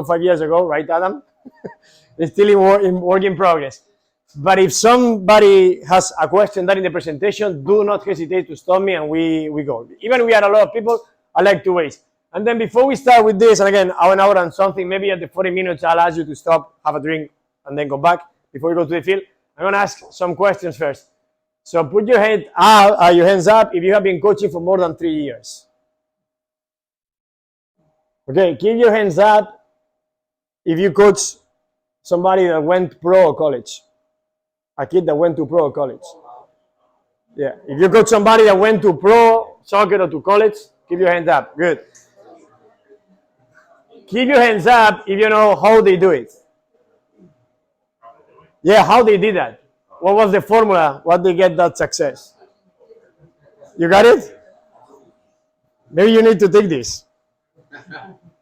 5 years ago, right, Adam? It's still in work in progress. But if somebody has a question during the presentation, do not hesitate to stop me and we go. Even we are a lot of people, I like to wait. And then before we start with this, and again, an hour and something, maybe at the 40 minutes, I'll ask you to stop, have a drink, and then go back before we go to the field. I'm going to ask some questions first. So put your hands up if you have been coaching for more than 3 years. Okay, keep your hands up if you coach somebody that went pro or college. A kid that went to pro or college. Yeah, if you coach somebody that went to pro soccer or to college, keep your hands up. Good. Keep your hands up if you know how they do it. Yeah, how they did that. What was the formula? What they get that success? You got it? Maybe you need to take this.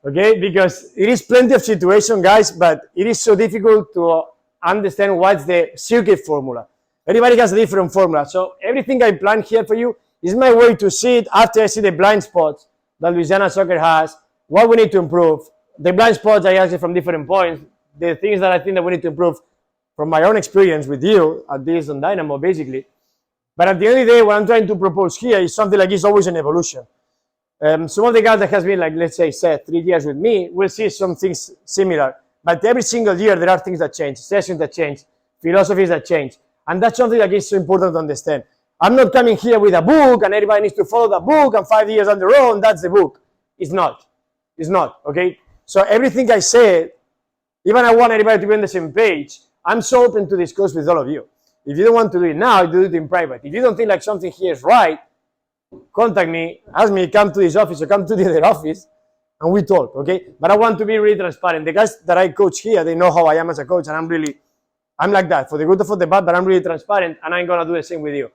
Okay, because it is plenty of situation, guys, but it is so difficult to understand what's the circuit formula. Everybody has a different formula. So everything I plan here for you is my way to see it after I see the blind spots that Louisiana Soccer has, what we need to improve. The blind spots I ask you from different points, the things that I think that we need to improve from my own experience with you at this on Dynamo, basically. But at the end of the day, what I'm trying to propose here is something like it's always an evolution. Some of the guys that has been like, let's say, 3 years with me, will see some things similar. But every single year, there are things that change, sessions that change, philosophies that change. And that's something that is so important to understand. I'm not coming here with a book and everybody needs to follow the book and 5 years on their own, that's the book. It's not. It's not, okay? So everything I say, even I want everybody to be on the same page, I'm so open to discuss with all of you. If you don't want to do it now, do it in private. If you don't think like something here is right, contact me, ask me, come to this office or come to the other office, and we talk, okay? But I want to be really transparent. The guys that I coach here, they know how I am as a coach, and I'm like that, for the good or for the bad, but I'm really transparent, and I'm gonna do the same with you.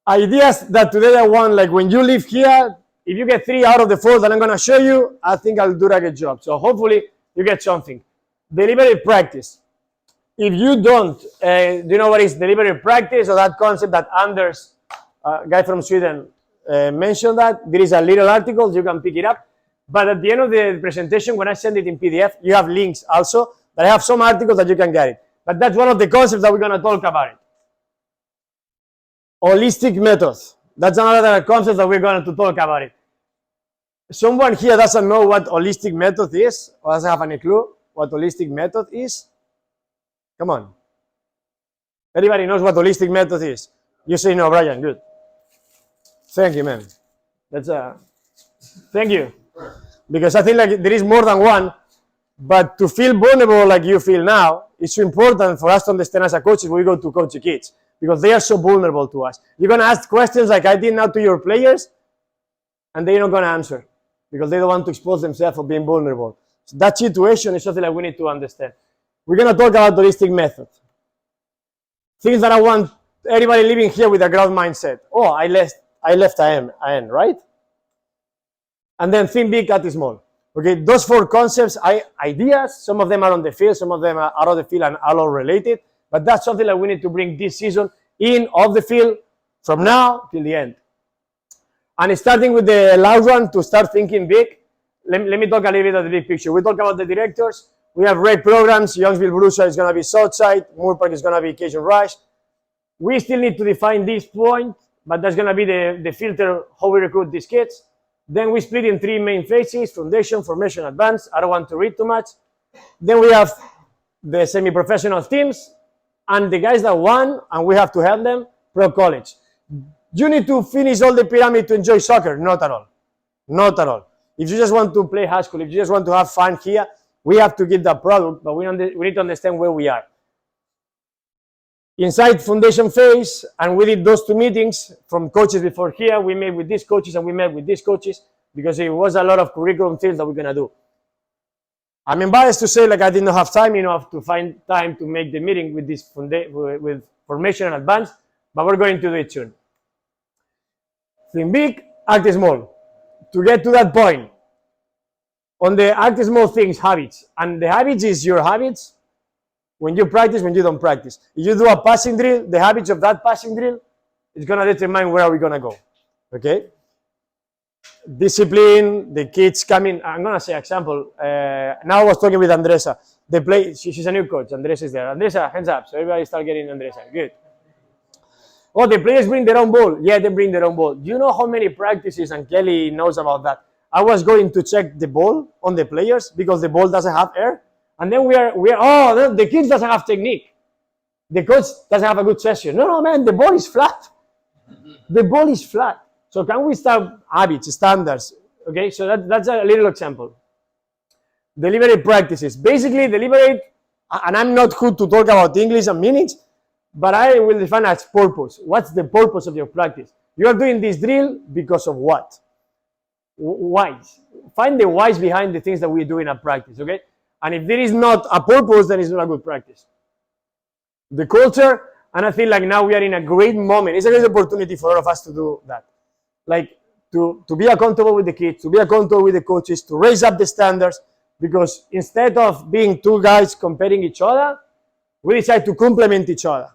Ideas that today I want, like when you leave here, if you get 3 out of the 4 that I'm gonna show you, I think I'll do a good job. So hopefully you get something. Deliberate practice. If you don't, do you know what is deliberate practice, or that concept that Anders, guy from Sweden, mentioned that? There is a little article, you can pick it up. But at the end of the presentation, when I send it in PDF, you have links also, that I have some articles that you can get it. But that's one of the concepts that we're going to talk about it. Holistic methods. That's another concept that we're going to talk about it. Someone here doesn't know what holistic method is, or doesn't have any clue what holistic method is? Come on. Everybody knows what holistic method is. You say no, Brian. Good. Thank you, man. That's thank you. Because I think like there is more than one, but to feel vulnerable like you feel now, it's so important for us to understand as a coach when we go to coach the kids, because they are so vulnerable to us. You're going to ask questions like I did now to your players, and they're not going to answer because they don't want to expose themselves for being vulnerable. So that situation is something that we need to understand. We're going to talk about holistic method. Things that I want everybody living here with a growth mindset. Oh, I left IN, right? And then think big, cut small. Okay, those 4 concepts, ideas, some of them are on the field, some of them are out of the field and are all related, but that's something that we need to bring this season in, off the field, from now till the end. And starting with the last one, to start thinking big, let me talk a little bit of the big picture. We talk about the directors. We have great programs. Youngsville Borussia is going to be Southside. Moorpark is going to be Cajun Rush. We still need to define this point, but that's going to be the filter how we recruit these kids. Then we split in 3 main phases: foundation, formation, advanced. I don't want to read too much. Then we have the semi-professional teams and the guys that won, and we have to help them, pro college. You need to finish all the pyramid to enjoy soccer? Not at all. Not at all. If you just want to play high school, if you just want to have fun here, we have to give that product, but we need to understand where we are. Inside foundation phase, and we did those 2 meetings from coaches before here. We met with these coaches and we met with these coaches because it was a lot of curriculum things that we're going to do. I'm embarrassed to say like I did not have time enough to find time to make the meeting with this with formation and advanced, but we're going to do it soon. Think big, act small. To get to that point, on the act small things, habits. And the habits is your habits when you practice, when you don't practice. If you do a passing drill, the habits of that passing drill is going to determine where are we going to go. Okay? discipline, the kids coming. I'm gonna say example. Now I was talking with Andresa. They play. She's a new coach. Andresa is there. Andresa, hands up. So everybody start getting Andresa. Good. Oh, the players bring their own ball. Yeah, they bring their own ball. Do you know how many practices, and Kelly knows about that? I was going to check the ball on the players because the ball doesn't have air. And then the kid doesn't have technique. The coach doesn't have a good session. No, man, the ball is flat. The ball is flat. So can we start habits, standards? Okay, so that's a little example. Deliberate practices. Basically, deliberate, and I'm not good to talk about English and meanings, but I will define as purpose. What's the purpose of your practice? You are doing this drill because of what? Whys. Find the whys behind the things that we do in a practice, okay? And if there is not a purpose, then it's not a good practice. The culture, and I feel like now we are in a great moment. It's a great opportunity for all of us to do that. Like to be accountable with the kids, to be accountable with the coaches, to raise up the standards, because instead of being two guys comparing each other, we decide to complement each other.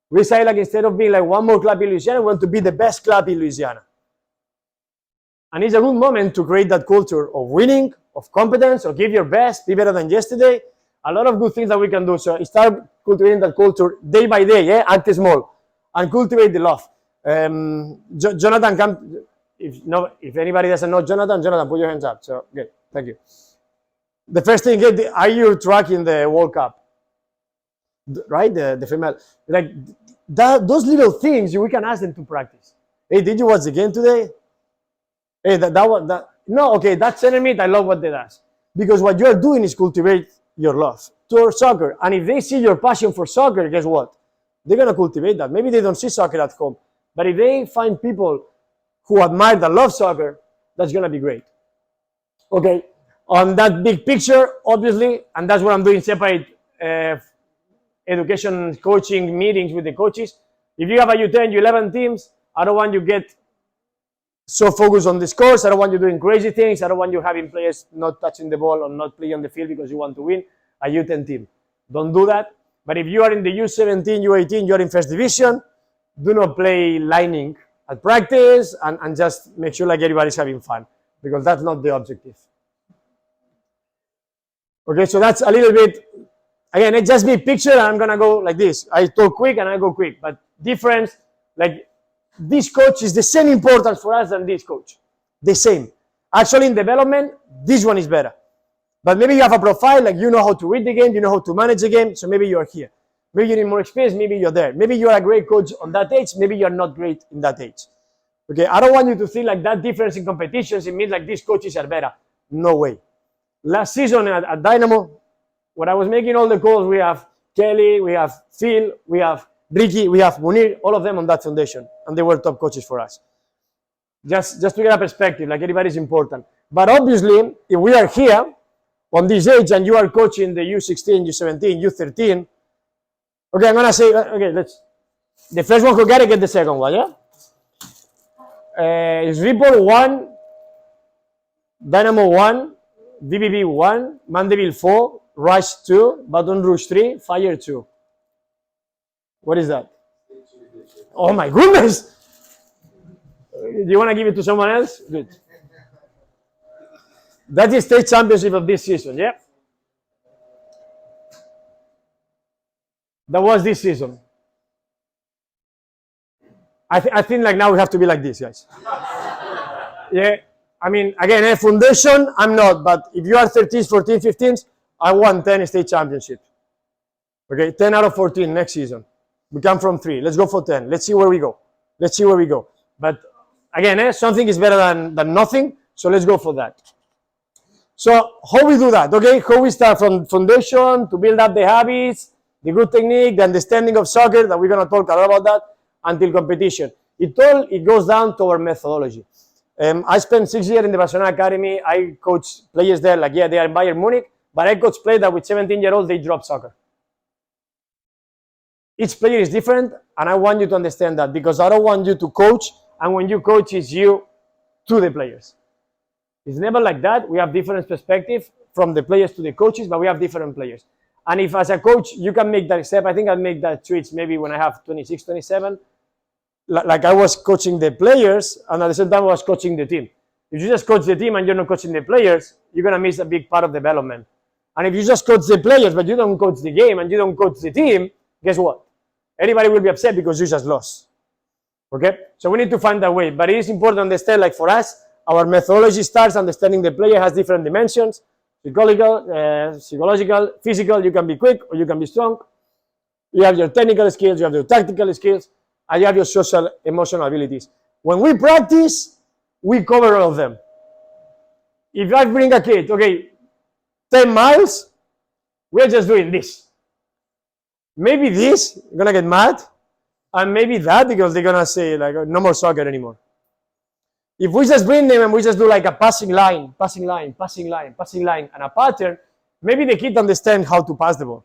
We decide, like, instead of being like one more club in Louisiana, we want to be the best club in Louisiana. And it's a good moment to create that culture of winning, of competence, or give your best, be better than yesterday. A lot of good things that we can do. So start cultivating that culture day by day, yeah? Act small. And cultivate the love. Jonathan, if anybody doesn't know Jonathan, put your hands up. So, good. Thank you. The first thing, are you tracking the World Cup? Right? The female. Like, those little things, we can ask them to practice. Hey, did you watch the game today? Hey, no, okay, that's enemy. I love what they do. Because what you are doing is cultivate your love to soccer. And if they see your passion for soccer, guess what? They're going to cultivate that. Maybe they don't see soccer at home. But if they find people who admire that love soccer, that's going to be great. Okay, on that big picture, obviously, and that's what I'm doing, separate education coaching meetings with the coaches. If you have a U10, U11 teams, I don't want you get so focused on the scores. I don't want you doing crazy things. I don't want you having players not touching the ball or not playing on the field because you want to win a U10 team. Don't do that. But if you are in the U17, U18, you are in first division, do not play lining at practice and just make sure like everybody's having fun, because that's not the objective. Okay, so that's a little bit, again, it's just be picture, and I'm gonna go like this. I talk quick and I go quick, but difference, like this coach is the same importance for us than this coach. The same. Actually, in development, this one is better. But maybe you have a profile, like you know how to read the game, you know how to manage the game, so maybe you're here. Maybe you need more experience, maybe you're there. Maybe you're a great coach on that age, maybe you're not great in that age. Okay, I don't want you to think like that difference in competitions, it means like these coaches are better. No way. Last season at Dynamo, when I was making all the calls, we have Kelly, we have Phil, we have Ricky, we have Munir, all of them on that foundation, and they were top coaches for us. Just to get a perspective, like everybody's important. But obviously, if we are here on this age and you are coaching the U16, U17, U13, okay, I'm gonna say, okay, the first one who got it, get the second one, yeah? It's Report 1, Dynamo 1, VBB 1, Mandeville 4, Rush 2, Baton Rouge 3, Fire 2. What is that? Oh my goodness! Do you want to give it to someone else? Good. That's the state championship of this season, yeah? That was this season. I think like now we have to be like this, guys. Yeah, I mean, again, foundation, I'm not, but if you are 13s, 14, 15s, I won 10 state championships. Okay, 10 out of 14 next season. We come from 3. Let's go for 10. Let's see where we go. Let's see where we go. But again, something is better than nothing, so let's go for that. So how we do that, okay? How we start from foundation to build up the habits, the good technique, the understanding of soccer, that we're going to talk a lot about that, until competition. It goes down to our methodology. I spent 6 years in the Barcelona Academy. I coach players there, like, yeah, they are in Bayern Munich, but I coach players that with 17-year-olds, they drop soccer. Each player is different, and I want you to understand that, because I don't want you to coach, and when you coach, it's you to the players. It's never like that. We have different perspective from the players to the coaches, but we have different players. And if as a coach, you can make that step, I think I'll make that switch maybe when I have 26, 27. Like I was coaching the players, and at the same time I was coaching the team. If you just coach the team and you're not coaching the players, you're going to miss a big part of development. And if you just coach the players, but you don't coach the game and you don't coach the team, guess what? Everybody will be upset because you just lost. Okay? So we need to find that way. But it is important to understand, like for us, our methodology starts understanding the player has different dimensions, psychological, physical. You can be quick or you can be strong. You have your technical skills, you have your tactical skills, and you have your social, emotional abilities. When we practice, we cover all of them. If I bring a kid, okay, 10 miles, we're just doing this. Maybe this, you're gonna get mad, and maybe that because they're gonna say like no more soccer anymore. If we just bring them and we just do like a passing line, and a pattern, maybe the kid understands how to pass the ball.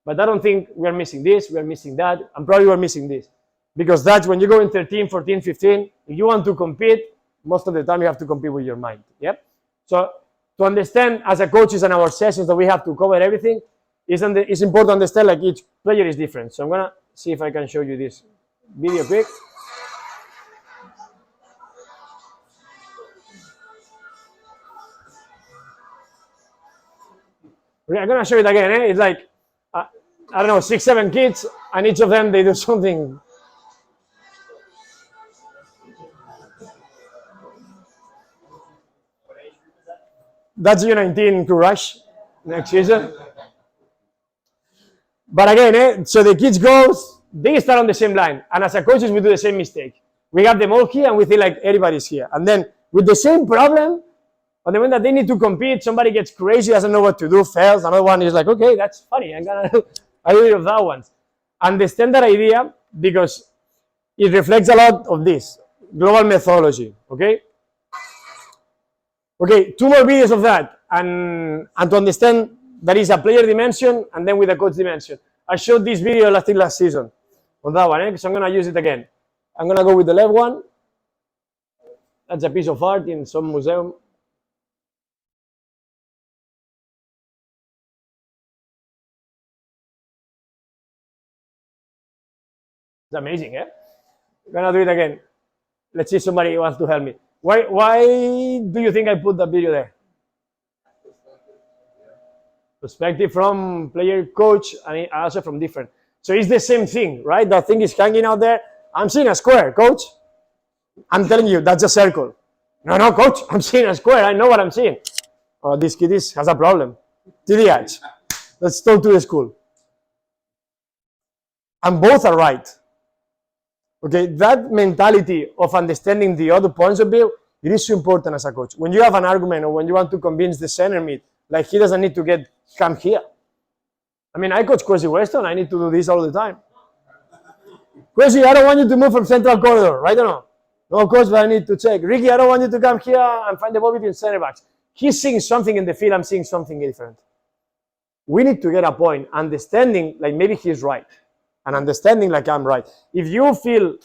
But I don't think we're missing this, we're missing that, and probably we're missing this. Because that's when you go in 13, 14, 15, if you want to compete, most of the time you have to compete with your mind. Yep. So to understand as a coaches and our sessions that we have to cover everything, it's important to understand like each player is different. So I'm gonna see if I can show you this video quick. I'm gonna show it again. It's like I don't know, 6, 7 kids, and each of them they do something. That's U19 Courage next season. But again, so the kids goes, they start on the same line, and as a coaches we do the same mistake. We have them all here, and we feel like everybody's here, and then with the same problem, on the moment that they need to compete, somebody gets crazy, doesn't know what to do, fails. Another one is like, okay, that's funny. I'm gonna do a little of that one. Understand that idea because it reflects a lot of this global methodology. Okay. Okay, 2 more videos of that, and to understand that is a player dimension and then with a coach dimension. I showed this video last season on that one, so I'm gonna use it again. I'm gonna go with the left one. That's a piece of art in some museum. It's amazing, eh? I'm gonna do it again. Let's see if somebody wants to help me. Why do you think I put that video there? Perspective from player, coach, and also from different. So it's the same thing, right? That thing is hanging out there. I'm seeing a square, coach. I'm telling you, that's a circle. No, coach, I'm seeing a square. I know what I'm seeing. Oh, this kid has a problem. TDH. Let's talk to the school. And both are right. Okay, that mentality of understanding the other points of view, it is so important as a coach. When you have an argument or when you want to convince the center mid, like he doesn't need to come here. I mean, I coach Kwesi Weston, I need to do this all the time. Kwesi, I don't want you to move from central corridor, right or no? No, coach, but I need to check. Ricky, I don't want you to come here and find the ball between center backs. He's seeing something in the field, I'm seeing something different. We need to get a point, understanding like maybe he's right. And understanding like I'm right. If you feel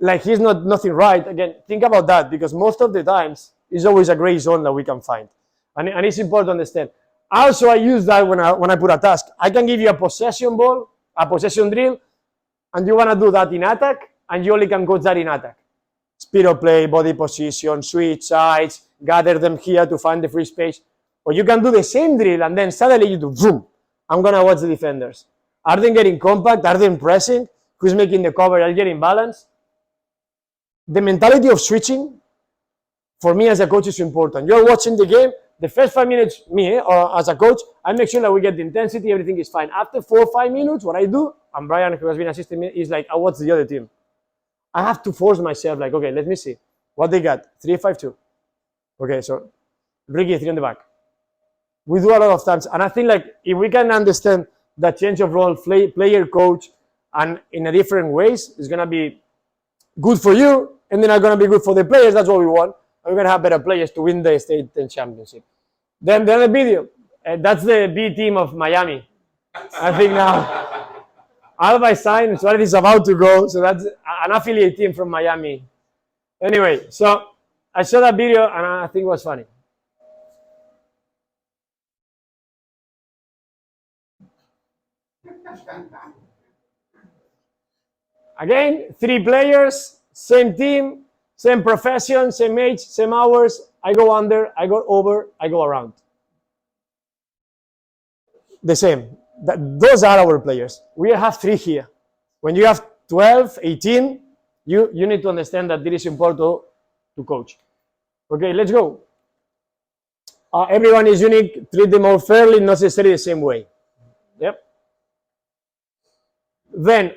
like he's nothing right, again, think about that because most of the times it's always a gray zone that we can find. And it's important to understand. Also, I use that when I put a task. I can give you a possession ball, a possession drill, and you want to do that in attack, and you only can coach that in attack. Speed of play, body position, switch sides, gather them here to find the free space. Or you can do the same drill, and then suddenly you do boom. I'm going to watch the defenders. Are they getting compact? Are they pressing? Who's making the cover? Are they getting balance? The mentality of switching, for me as a coach, is important. You're watching the game. The first 5 minutes, or as a coach, I make sure that we get the intensity, everything is fine. After 4 or 5 minutes, what I do, and Brian, who has been assisting me, is like, I watch the other team. I have to force myself, like, okay, let me see. What they got? 3-5-2. Okay, so Ricky, 3 on the back. We do a lot of times. And I think, like, if we can understand that change of role, player, coach, and in a different ways, it's going to be good for you, and then it's going to be good for the players. That's what we want. And we're going to have better players to win the state championship. Then the other video, that's the B team of Miami. I think now Alba signed, Suarez is about to go, so that's an affiliate team from Miami. Anyway, so I saw that video, and I think it was funny. Again, 3 players, same team, Same profession, same age, same hours. I go under, I go over, I go around. The same. Those are our players. We have 3 here. When you have 12, 18, you need to understand that it is important to coach. Okay, let's go. Everyone is unique. Treat them all fairly, not necessarily the same way. Yep. Then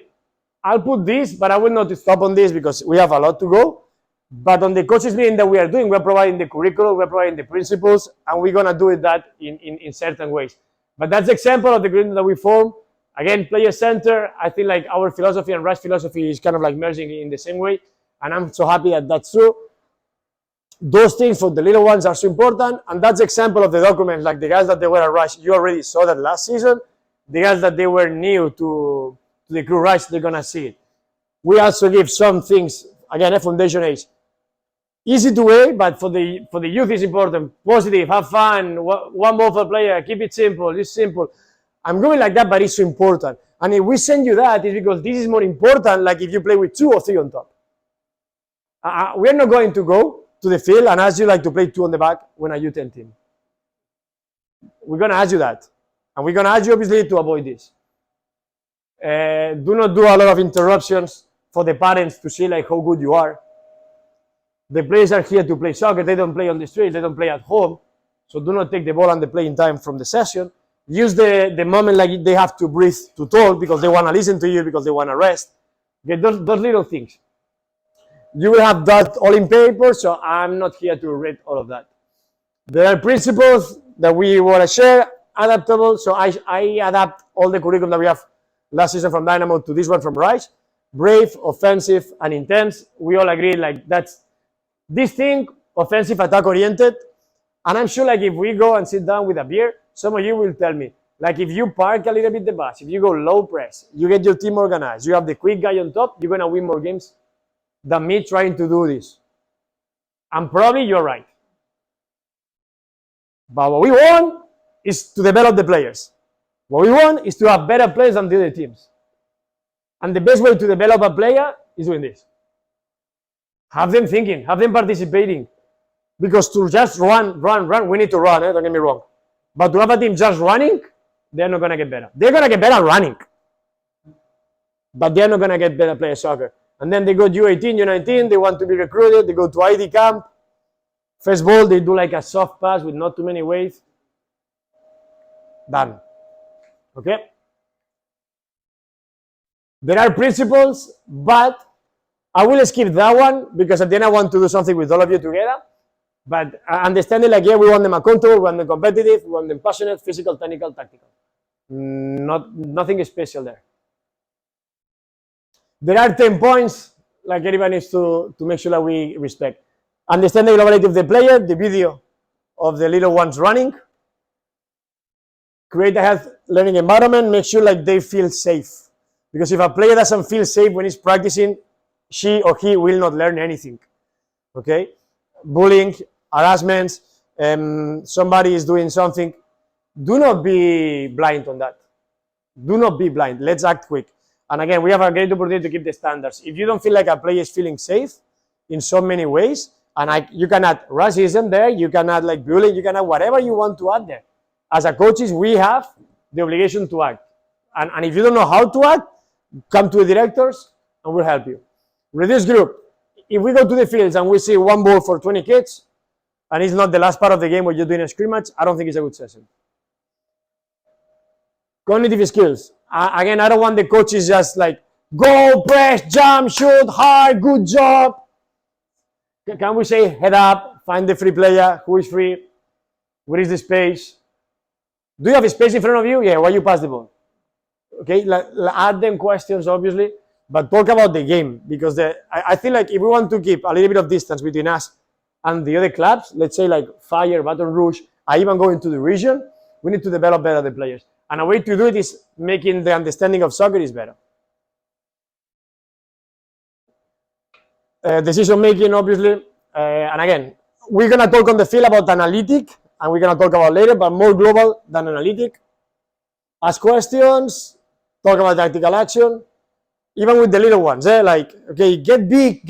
I'll put this, but I will not stop on this because we have a lot to go. But on the coaches meeting that we are doing, we're providing the curriculum, we're providing the principles, and we're gonna do that in certain ways. But that's the example of the curriculum that we form. Again, player center. I think like our philosophy and Rush philosophy is kind of like merging in the same way, and I'm so happy that that's true. Those things for the little ones are so important, and that's the example of the documents. Like the guys that they were at Rush, you already saw that last season. The guys that they were new to the crew Rush, they're gonna see it. We also give some things again at foundation age. Easy to weigh, but for the youth is important. Positive, have fun, one more for player, keep it simple, it's simple. I'm going like that, but it's so important. And if we send you that, it's because this is more important, like if you play with 2 or 3 on top. We're not going to go to the field and ask you like to play 2 on the back when a U10 team. We're going to ask you that. And we're going to ask you obviously to avoid this. Do not do a lot of interruptions for the parents to see like how good you are. The players are here to play soccer. They don't play on the street. They don't play at home. So do not take the ball and the playing time from the session. Use the moment like they have to breathe to talk because they want to listen to you, because they want to rest. Okay, those little things. You will have that all in paper, so I'm not here to read all of that. There are principles that we want to share, adaptable. So I adapt all the curriculum that we have last season from Dynamo to this one from Rise. Brave, offensive, and intense. We all agree like that's this thing, offensive, attack oriented. And I'm sure like if we go and sit down with a beer, some of you will tell me, like if you park a little bit the bus, if you go low press, you get your team organized, you have the quick guy on top, you're going to win more games than me trying to do this. And probably you're right. But what we want is to develop the players. What we want is to have better players than the other teams. And the best way to develop a player is doing this. Have them thinking, have them participating. Because to just run, we need to run, don't get me wrong. But to have a team just running, they're not going to get better. They're going to get better running. But they're not going to get better playing soccer. And then they go U18, U19, they want to be recruited, they go to ID camp. First ball, they do like a soft pass with not too many waves. Done. Okay? There are principles, but I will skip that one because at the end I want to do something with all of you together. But understanding like, yeah, we want them accountable, we want them competitive, we want them passionate, physical, technical, tactical. Nothing special there. There are 10 points, like everybody needs to make sure that we respect. Understand the globality of the player, the video of the little ones running. Create a health learning environment, make sure like they feel safe. Because if a player doesn't feel safe when he's practicing, she or he will not learn anything. Okay? Bullying, harassment, somebody is doing something. Do not be blind on that. Do not be blind. Let's act quick. And again, we have a great opportunity to keep the standards. If you don't feel like a player is feeling safe in so many ways, and you can add racism there, you can add like bullying, you can add whatever you want to add there. As a coaches, we have the obligation to act. And if you don't know how to act, come to the directors and we'll help you. Reduce group. If we go to the fields and we see one ball for 20 kids, and it's not the last part of the game where you're doing a scrimmage, I don't think it's a good session. Cognitive skills. Again, I don't want the coaches just like, go, press, jump, shoot, hard, good job. Can we say, head up, find the free player, who is free, where is the space? Do you have a space in front of you? Yeah, why you pass the ball? Okay, add them questions, obviously, but talk about the game, because I feel like if we want to keep a little bit of distance between us and the other clubs, let's say like Fire, Baton Rouge, I even go into the region, we need to develop better the players. And a way to do it is making the understanding of soccer is better. Decision making, obviously, and again, we're going to talk on the field about analytic, and we're going to talk about later, but more global than analytic. Ask questions, talk about tactical action, even with the little ones, like, okay, get big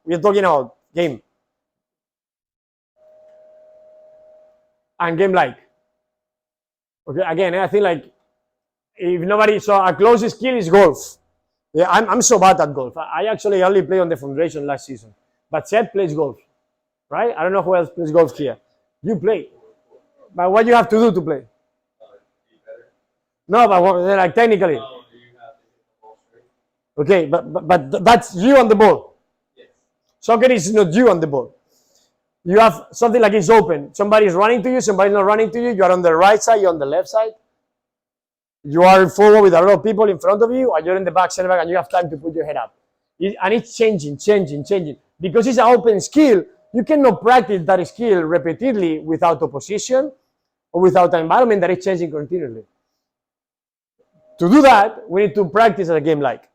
with We are talking about game. And game-like. Okay, again, I think like, if nobody, so our closest skill is golf. Yeah, I'm so bad at golf. I actually only played on the foundation last season. But Seth plays golf, right? I don't know who else plays golf here. You play. But what you have to do to play? No, but like technically. Okay, but that's you on the ball. Soccer is not you on the ball. You have something like it's open. Somebody's running to you, somebody's not running to you. You are on the right side, you're on the left side. You are forward with a lot of people in front of you, or you're in the back, center back, and you have time to put your head up. And it's changing. Because it's an open skill, you cannot practice that skill repeatedly without opposition or without an environment that is changing continually. To do that, we need to practice at a game-like.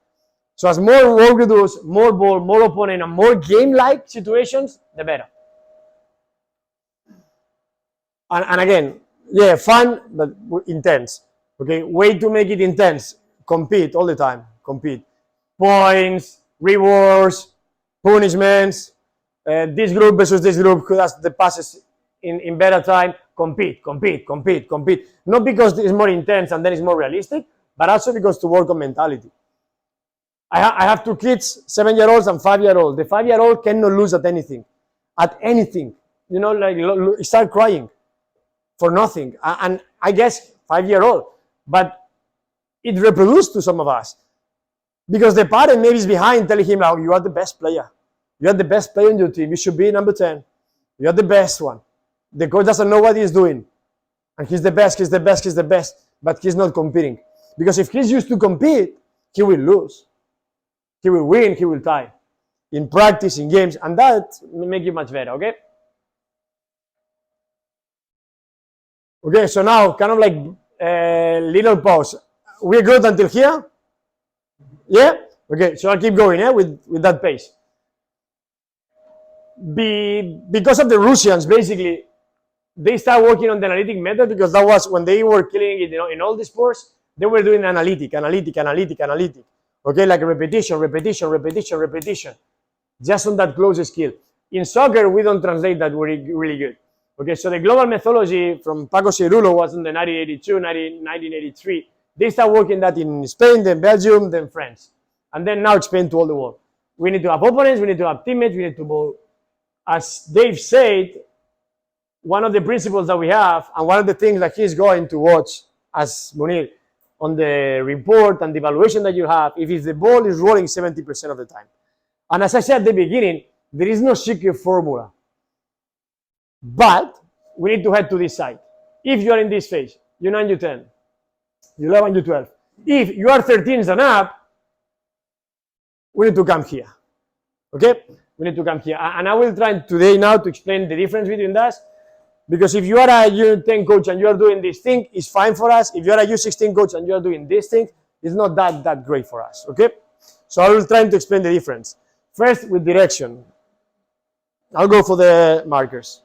So as more work we do, more ball, more opponent, and more game-like situations, the better. And again, yeah, fun, but intense. Okay, way to make it intense. Compete all the time. Compete. Points, rewards, punishments. This group versus this group, who does the passes in better time. Compete. Not because it's more intense and then it's more realistic, but also because to work on mentality. I have two kids, 7-year-olds and 5-year-olds. The 5-year-old cannot lose at anything. You know, like start crying for nothing. And I guess 5-year-old. But it reproduced to some of us. Because the parent maybe is behind telling him, oh, you are the best player. You are the best player in your team. You should be number 10. You are the best one. The coach doesn't know what he's doing. And he's the best. But he's not competing. Because if he's used to compete, he will lose. He will win, he will tie. In practice, in games. And that will make you much better, okay? Okay, so now, kind of like little pause. We're good until here? Yeah? Okay, so I'll keep going, yeah, with that pace. Because of the Russians, basically, they start working on the analytic method because that was when they were killing it, you know, in all the sports, they were doing analytic. Okay, like repetition. Just on that close skill. In soccer, we don't translate that really good. Okay, so the global methodology from Paco Cirulo was in the 1982, 1983. They start working that in Spain, then Belgium, then France. And then now expand to all the world. We need to have opponents, we need to have teammates, we need to bowl. As Dave said, one of the principles that we have, and one of the things that he's going to watch as Munir on the report and the evaluation that you have, if the ball is rolling 70% of the time. And as I said at the beginning, there is no secret formula. But we need to head to this side. If you are in this phase, U9, U10, U11, U12. If you are 13s and up, we need to come here. Okay? We need to come here. And I will try today now to explain the difference between that. Because if you are a U10 coach and you are doing this thing, it's fine for us. If you are a U16 coach and you are doing this thing, it's not that great for us. Okay? So I will try to explain the difference. First, with direction. I'll go for the markers.